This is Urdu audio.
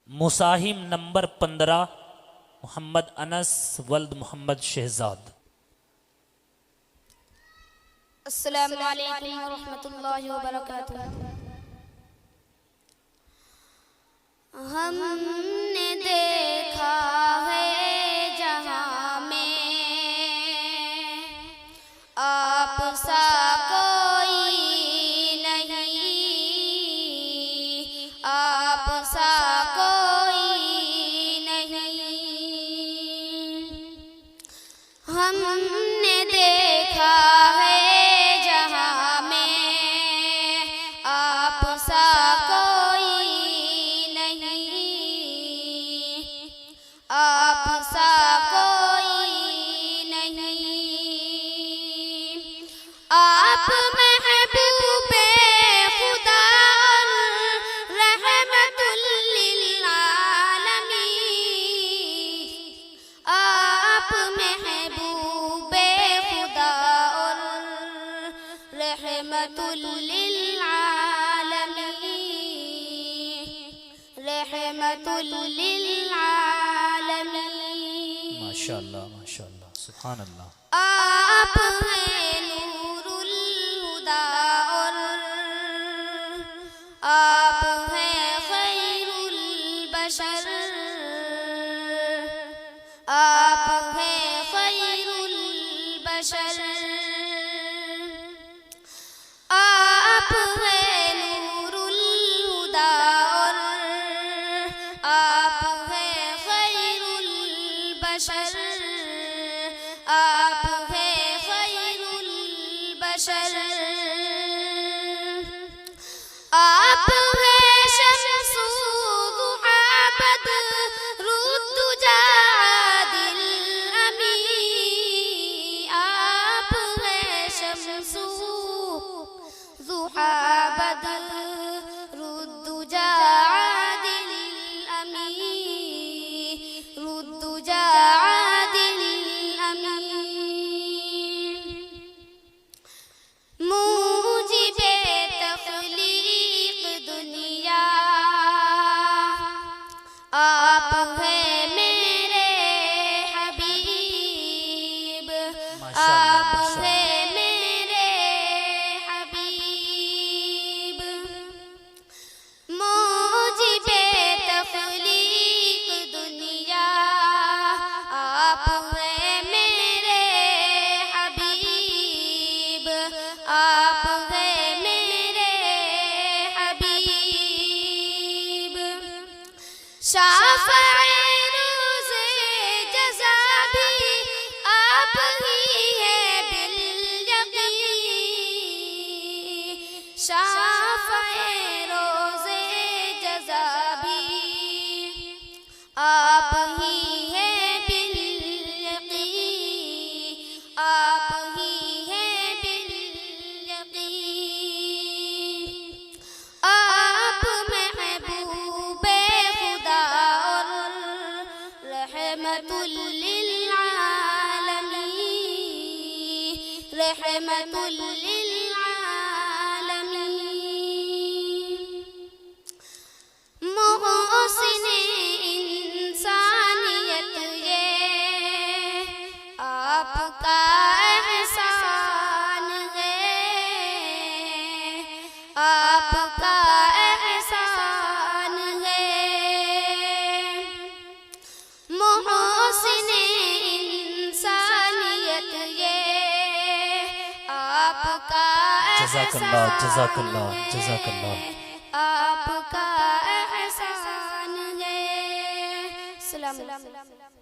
مساہم نمبر 15 محمد انس ولد محمد شہزاد۔ السلام علیکم ورحمۃ اللہ وبرکاتہ۔ ہم نے دیکھا ہے جہاں میں آپ سا کوئی نہیں، آپ سا کوئی نہیں۔ ہم نے دیکھا ہے جہاں میں آپ سا کوئی نہیں، آپ سا کوئی نہیں۔ آپ محبوب خدا اور رحمت للعالمین، آپ محبوب خدا اور رحمت للعالمین، رحمت للعالمین۔ ماشاءاللہ ماشاءاللہ سبحان اللہ۔ آپ ہیں نور الہدا اور آپ ہیں خیر البشر، آپ ہیں خیر البشر۔ آپ ہیں نور الہدا اور آپ ہیں خیر البشر، آپ ہیں خیر البشر۔ آپ ہیں شمس ضحیٰ بدر الدجیٰ عادل امی، آپ ہیں شمس ضحیٰ بدر الدجیٰ عادل امی، الدجیٰ عادل امی۔ موجب تخلیق دنیا آپ ہیں میرے حبیب، آپ ہیں میرے حبیب۔ موجب تخلیق دنیا آپ ہیں میرے حبیب، آپ ہیں میرے حبیب۔ شافع روز جزا بھی آپ ہی ہیں بالیقین، شافع روز جزا بھی آپ ہی ہیں بالیقین، آپ ہی ہیں بالیقین۔ آپ محبوب خدا اور رحمت للعالمین، رحمت للعالمین۔ محسن انسانیت یہ آپ کا احسان ہے، آپ کا احسان ہے۔ محسن انسانیت یہ آپ کا جزاک اللہ جزاک اللہ جزاک اللہ۔ آپ کا احسان ہے۔ السلام علیکم۔